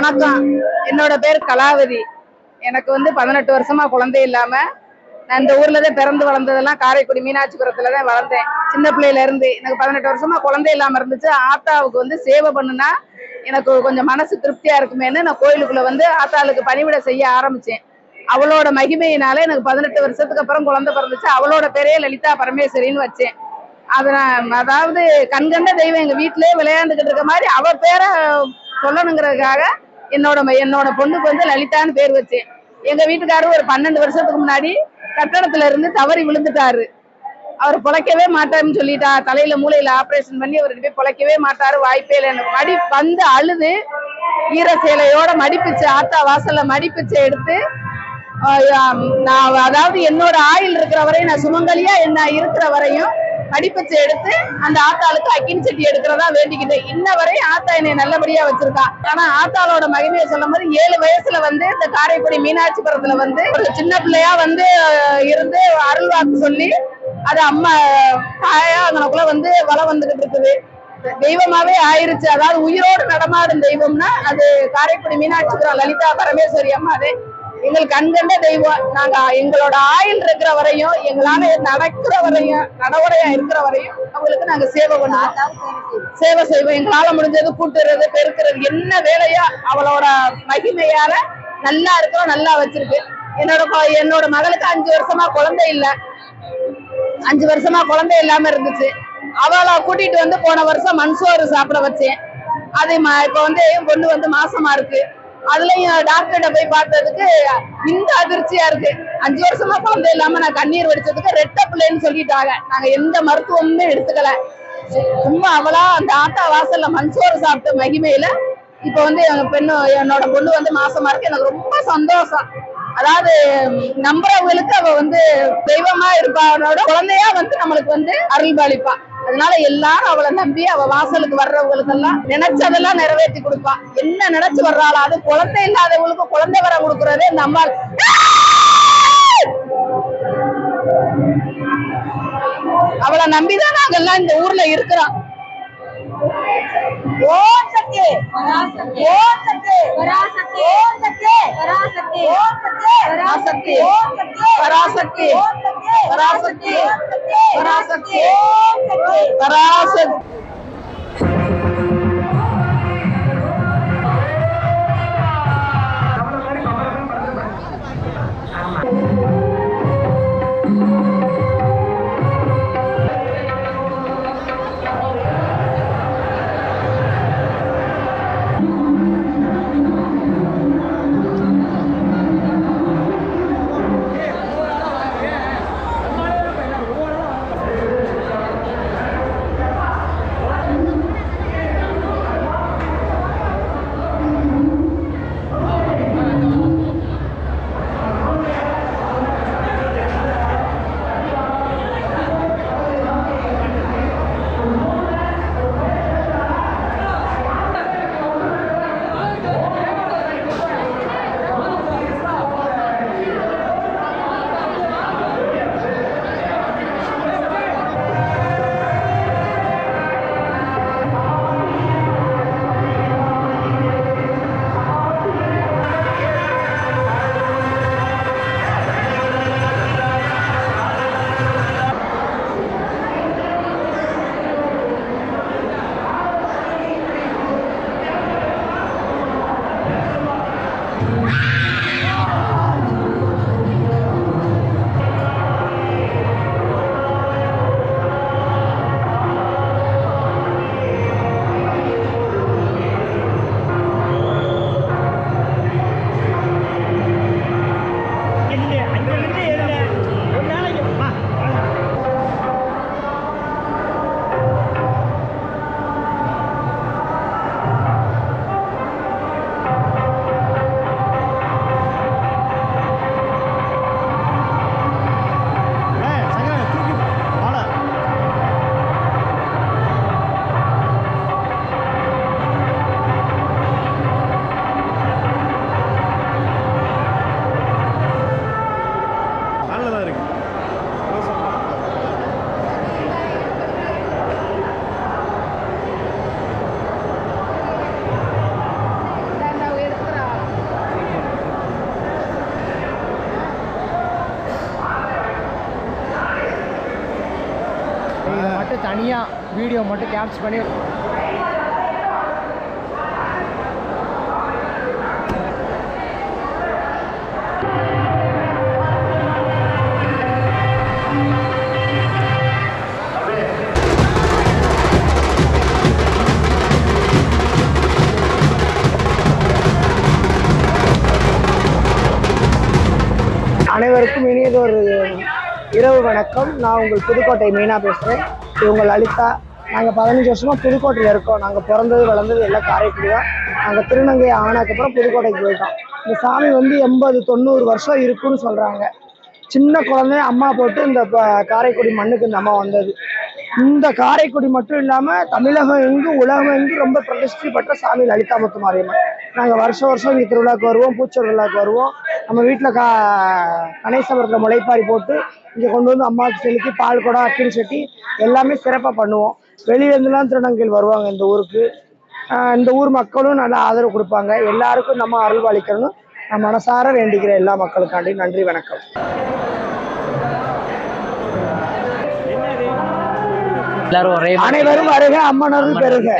வணக்கம். என்னோட பேர் கலாவதி. எனக்கு 18 வருஷமா குழந்தை இல்லாம நான் இந்த ஊர்ல தான் பிறந்து வளர்ந்ததெல்லாம் காரைக்குடி மீனாட்சிபுரத்துல தான் வளர்ந்தேன். சின்ன பிள்ளையில இருந்து எனக்கு 18 வருஷமா குழந்தை இல்லாம இருந்துச்சு. ஆத்தாவுக்கு சேவை பண்ணுனா எனக்கு கொஞ்சம் மனசு திருப்தியா இருக்குமேன்னு நான் கோயிலுக்குள்ள ஆத்தாளுக்கு பணிவிட செய்ய ஆரம்பிச்சேன். அவளோட மகிமையினால எனக்கு 18 வருஷத்துக்கு அப்புறம் குழந்தை பிறந்துச்சு. அவளோட பேரே லலிதா பரமேஸ்வரின்னு வச்சேன். அதாவது கண்கண்ட தெய்வம் எங்க வீட்டிலேயே விளையாண்டுகிட்டு இருக்க மாதிரி அவ பேரை சொல்லணுங்கிறதுக்காக என்னோட பொண்ணுக்கு லலிதான்னு பேர் வச்சேன். எங்க வீட்டுக்காரரு ஒரு 12 வருஷத்துக்கு முன்னாடி கட்டடத்துல இருந்து தவறி விழுந்துட்டாரு. அவர் பொழைக்கவே மாட்டாருன்னு சொல்லிட்டா. தலையில மூளையில ஆபரேஷன் பண்ணி அவருக்கு போய் பொழைக்கவே மாட்டாரு, வாய்ப்பே இல்லை. அழுது ஈர சேலையோட மடிப்பிச்சு ஆத்தா வாசல்ல மடிப்பிச்சு எடுத்து நான் அதாவது என்னோட ஆயில் இருக்கிற வரையும் நான் சுமங்கலியா என்ன இருக்கிற வரையும் மடிப்பிச்சு எடுத்து அந்த ஆத்தாளுக்கு அக்கினி சட்டி எடுக்கிறதா வேண்டிக்கிட்டேன். இன்ன வரையும் ஆத்தா என்னை நல்லபடியா வச்சிருக்கா. ஆனா ஆத்தாளோட மகிமையை சொல்லும் போது 7 வயசுல இந்த காரைக்குடி மீனாட்சிபுரத்துல ஒரு சின்ன பிள்ளையா இருந்து அருள் வாக்கு சொல்லி அது அம்மா தாயா அங்கனக்குள்ள வளம் வந்துகிட்டு இருக்குது. தெய்வமாவே ஆயிருச்சு. அதாவது உயிரோடு நடமாடும் தெய்வம்னா அது காரைக்குடி மீனாட்சிபுரம் லலிதா பரமேஸ்வரி அம்மாதே எங்களுக்கு கண்கண்ட தெய்வம். நாங்க எங்களோட ஆயில் இருக்கிற வரையும் எங்களால நடக்கிற வரையும் நடவுடையா இருக்கிற வரையும் அவங்களுக்கு நாங்க சேவை பண்ணுவோம், சேவை செய்வோம். எங்களால முடிஞ்சது கூட்டுறது பெருக்கிறது என்ன வேலையா அவளோட மகிமையால நல்லா இருக்கிறோம், நல்லா வச்சிருக்கு. என்னோட மகளுக்கு 5 வருஷமா குழந்தை இல்லை. 5 வருஷமா குழந்தை இல்லாம இருந்துச்சு. அவளை கூட்டிட்டு போன வருஷம் மண்சோறு சாப்பிட வச்சேன். அது இப்ப என் பொண்ணு மாசமா இருக்கு. அதுலயும் டாக்டர்கிட்ட போய் பார்த்ததுக்கு இந்த அதிர்ச்சியா இருக்கு. 5 வருஷமா குழந்தை இல்லாம நான் கண்ணீர் வடிச்சதுக்கு ரெட்டை பிள்ளைன்னு சொல்லிட்டாங்க. நாங்க எந்த மருத்துவமுமே எடுத்துக்கல. சும்மா அவளா அந்த ஆத்தா வாசல்ல மண்சோறு சாப்பிட்ட மகிமையில இப்ப என்னோட பொண்ணு மாசமா இருக்கு. எனக்கு ரொம்ப சந்தோஷம். அதாவது நம்புறவங்களுக்கு அவ தெய்வமா இருப்பாளோட குழந்தையா நம்மளுக்கு அருள் பாலிப்பா. அதனால எல்லாரும் அவளை நம்பி அவ வாசலுக்கு வர்றவங்களுக்கு எல்லாம் நினைச்சதெல்லாம் நிறைவேற்றி கொடுப்பா. என்ன நினைச்சு வர்றாளோ அது குழந்தை இல்லாதவங்களுக்கு குழந்தை வர கொடுக்கறதே இந்த அம்மா. அவளை நம்பிதான் நாங்க எல்லாம் இந்த ஊர்ல இருக்கிறோம். ஓம் சக்தி, ஓம் சக்தி, பராசக்தி, ஓம் சக்தி, பராசக்தி, ஓம் சக்தி, பராசக்தி, ஓம் சக்தி, பராசக்தி, ஓம் சக்தி, பராசக்தி, ஓம் சக்தி, பராசக்தி, ஓம் சக்தி, பராசக்தி. மட்டும் தனியாக வீடியோ மட்டும் கேப்சர் பண்ணி அனைவருக்கும் இனியதொரு இரவு வணக்கம். நான் உங்கள் புதுக்கோட்டை மீனா பேசுகிறேன். இவங்க லலிதா. நாங்கள் 15 வருஷமாக புதுக்கோட்டையில் இருக்கோம். நாங்கள் பிறந்தது வளர்ந்தது எல்லாம் காரைக்குடி தான். நாங்கள் திருநங்கை ஆனதுக்கப்புறம் புதுக்கோட்டைக்கு போயிட்டோம். இந்த சாமி வந்து 80-90 வருஷம் இருக்குன்னு சொல்கிறாங்க. சின்ன குழந்தை அம்மா போட்டு இந்த காரைக்குடி மண்ணுக்கு இந்த அம்மா வந்தது. இந்த காரைக்குடி மட்டும் இல்லாமல் தமிழகம் எங்கும் உலகம் எங்கும் ரொம்ப பிரதிஷ்டி பெற்ற சாமி லலிதா முத்துமாரியம்மன். நாங்கள் வருஷம் இங்கே திருவிழாவுக்கு வருவோம், பூச்சல் விழாவுக்கு வருவோம். நம்ம வீட்டில் கணேசபுரத்தில் முளைப்பாரி போட்டு இங்கே கொண்டு வந்து அம்மாவுக்கு செலுத்தி பால் குடம் அக்கினி சட்டி எல்லாமே சிறப்பாக பண்ணுவோம். வெளியிலேருந்துலாம் திருநங்கைகள் வருவாங்க இந்த ஊருக்கு. இந்த ஊர் மக்களும் நல்லா ஆதரவு கொடுப்பாங்க. எல்லாருக்கும் நம்ம அருள்வாளிக்கணும்னு நான் மனசார வேண்டிக்கிறேன். எல்லா மக்களுக்காண்டி நன்றி, வணக்கம். அனைவரும் வருக, அம்மனருள் பெறுக.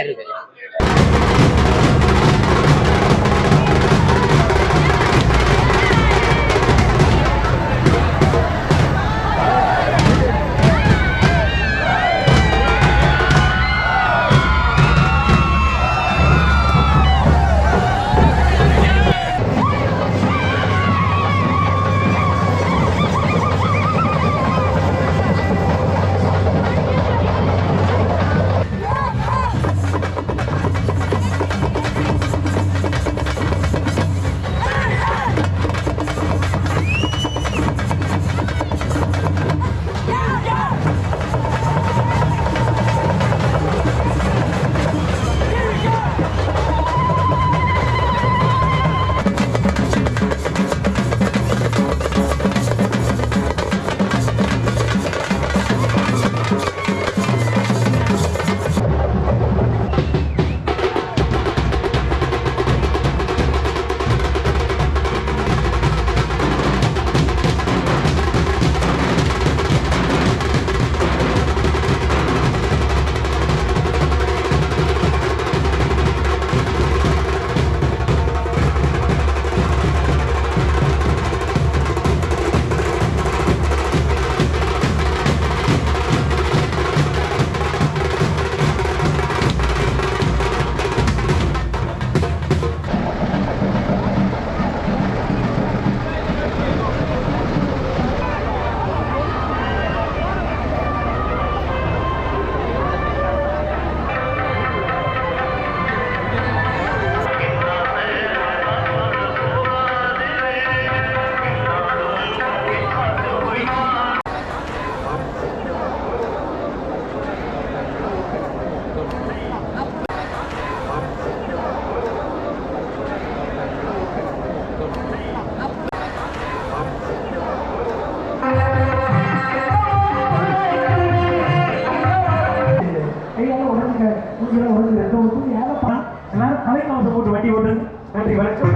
எல்லாரும் தலைக்கவசம் போட்டு வண்டி ஓட்டு. நன்றி, வணக்கம்.